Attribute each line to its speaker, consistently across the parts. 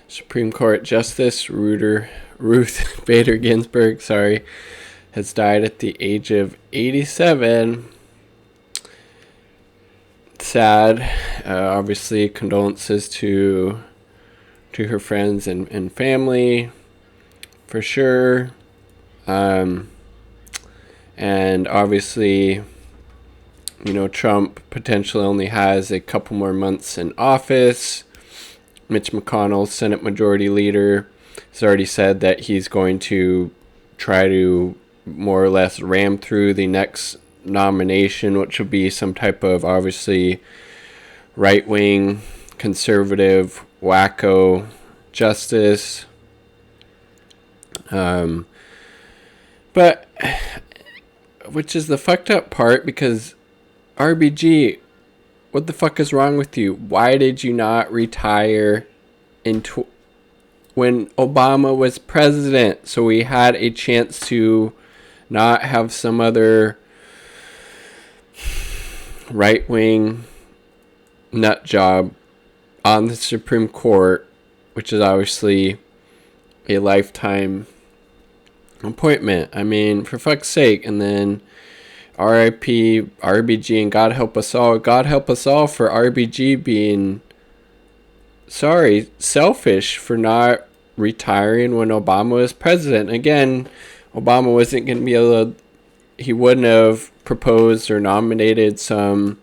Speaker 1: Supreme Court Justice Ruth Bader Ginsburg, has died at the age of 87. Sad. Obviously, condolences to her friends and family, for sure. And obviously, Trump potentially only has a couple more months in office. Mitch McConnell, Senate Majority Leader, has already said that he's going to try to more or less ram through the next nomination, which will be some type of, obviously, right-wing, conservative, wacko justice. But, which is the fucked up part, because RBG, what the fuck is wrong with you? Why did you not retire when Obama was president? So we had a chance to not have some other right-wing nut job on the Supreme Court, which is obviously a lifetime appointment. I mean, for fuck's sake. And then R.I.P. RBG, and God help us all. God help us all for RBG being, selfish for not retiring when Obama was president. Again, Obama wasn't going to be able to, he wouldn't have proposed or nominated some,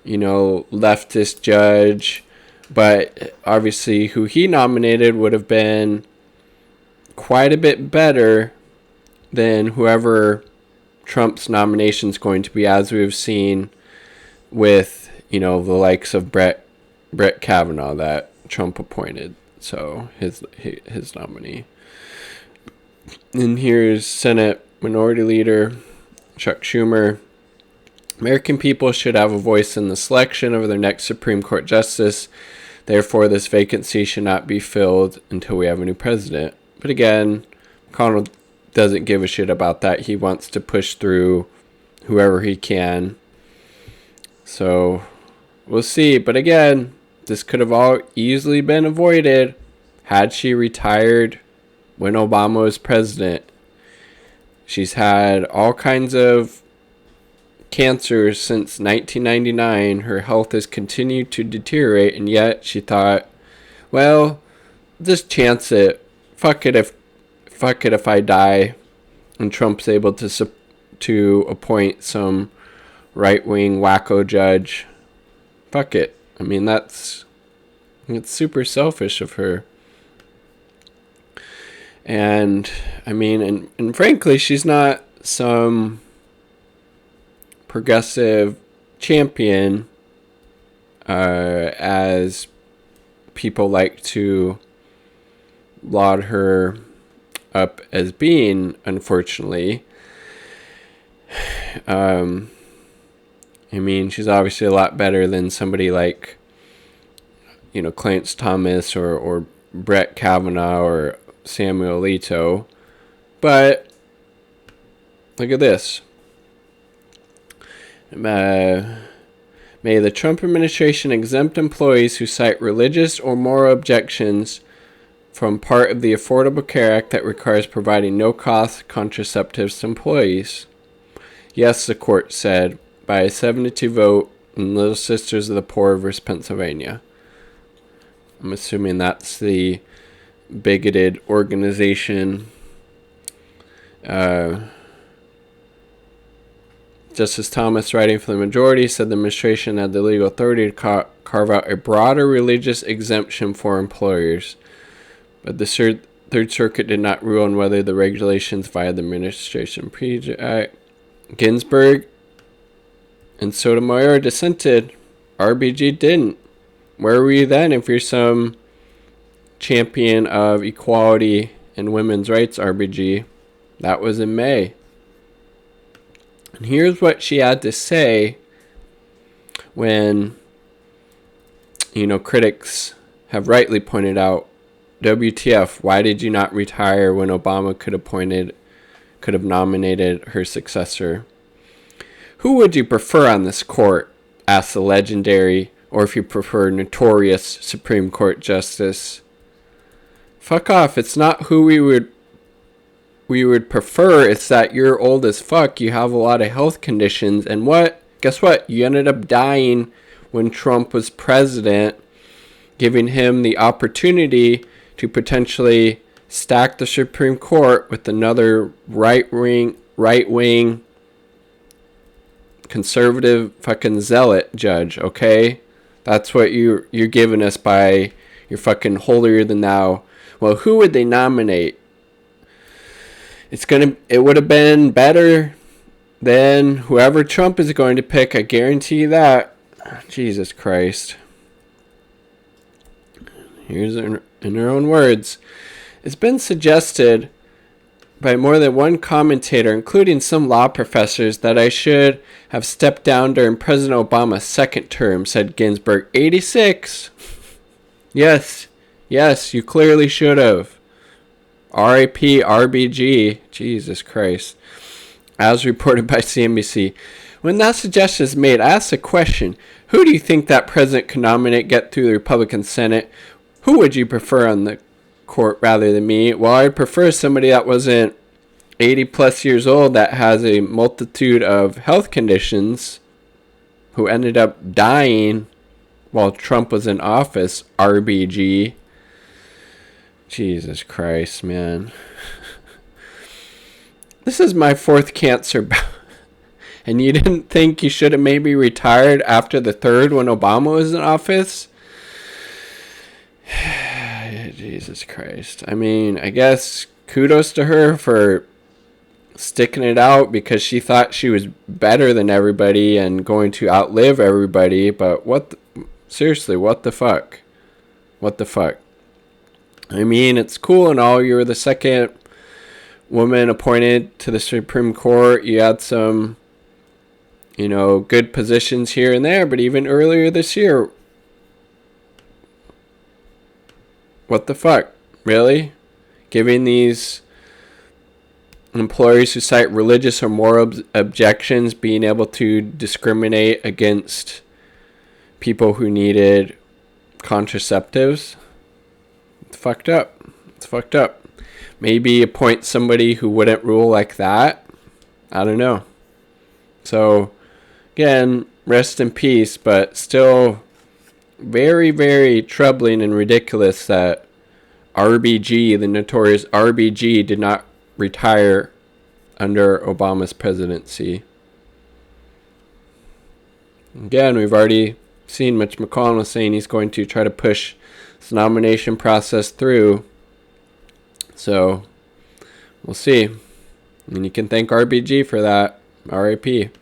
Speaker 1: leftist judge. But obviously who he nominated would have been quite a bit better than whoever Trump's nomination is going to be, as we've seen with, the likes of Brett Kavanaugh that Trump appointed. So his nominee. And here's Senate Minority Leader Chuck Schumer. American people should have a voice in the selection of their next Supreme Court justice. Therefore, this vacancy should not be filled until we have a new president. But again, McConnell doesn't give a shit about that. He wants to push through whoever he can. So, we'll see. But again, this could have all easily been avoided had she retired when Obama was president. She's had all kinds of cancers since 1999. Her health has continued to deteriorate, and yet she thought, well, just chance it. Fuck it if I die and Trump's able to appoint some right-wing wacko judge. Fuck it. I mean, it's super selfish of her. And I mean, and frankly, she's not some progressive champion, as people like to laud her up as being, unfortunately. I mean, she's obviously a lot better than somebody like, Clarence Thomas or Brett Kavanaugh or Samuel Alito. But look at this. May the Trump administration exempt employees who cite religious or moral objections from part of the Affordable Care Act that requires providing no-cost contraceptives to employees. Yes, the court said, by a 7-2 vote in Little Sisters of the Poor versus Pennsylvania. I'm assuming that's the bigoted organization. Justice Thomas, writing for the majority, said the administration had the legal authority to carve out a broader religious exemption for employers. But the Third Circuit did not rule on whether the regulations violated the Administration Act. Ginsburg and Sotomayor dissented. RBG didn't. Where were you then if you're some champion of equality and women's rights, RBG? That was in May. And here's what she had to say when, critics have rightly pointed out, WTF, why did you not retire when Obama could have nominated her successor? Who would you prefer on this court? Asked the legendary, or if you prefer, notorious Supreme Court Justice. Fuck off. It's not who we would prefer. It's that you're old as fuck. You have a lot of health conditions. And what? Guess what? You ended up dying when Trump was president, giving him the opportunity to potentially stack the Supreme Court with another right-wing conservative fucking zealot judge, okay? That's what you're giving us by your fucking holier than thou. Well, who would they nominate? It would have been better than whoever Trump is going to pick. I guarantee you that. Jesus Christ. Here's in her own words. It's been suggested by more than one commentator, including some law professors, that I should have stepped down during President Obama's second term, said Ginsburg. 86. Yes, you clearly should have. R.I.P. RBG. Jesus Christ. As reported by CNBC. When that suggestion is made, I ask the question, who do you think that president could nominate, get through the Republican Senate? Who would you prefer on the court rather than me? Well, I'd prefer somebody that wasn't 80 plus years old, that has a multitude of health conditions, who ended up dying while Trump was in office. RBG. Jesus Christ, man. This is my fourth cancer bout. And you didn't think you should have maybe retired after the third when Obama was in office? Jesus Christ. I mean, I guess kudos to her for sticking it out because she thought she was better than everybody and going to outlive everybody. But seriously, what the fuck? What the fuck? I mean, it's cool and all. You were the second woman appointed to the Supreme Court. You had some, good positions here and there. But even earlier this year, what the fuck? Really? Giving these employers who cite religious or moral objections being able to discriminate against people who needed contraceptives? It's fucked up. It's fucked up. Maybe appoint somebody who wouldn't rule like that. I don't know. So, again, rest in peace, but still very, very troubling and ridiculous that RBG, the notorious RBG, did not retire under Obama's presidency. Again, we've already seen Mitch McConnell saying he's going to try to push this nomination process through. So, we'll see. And you can thank RBG for that. RIP.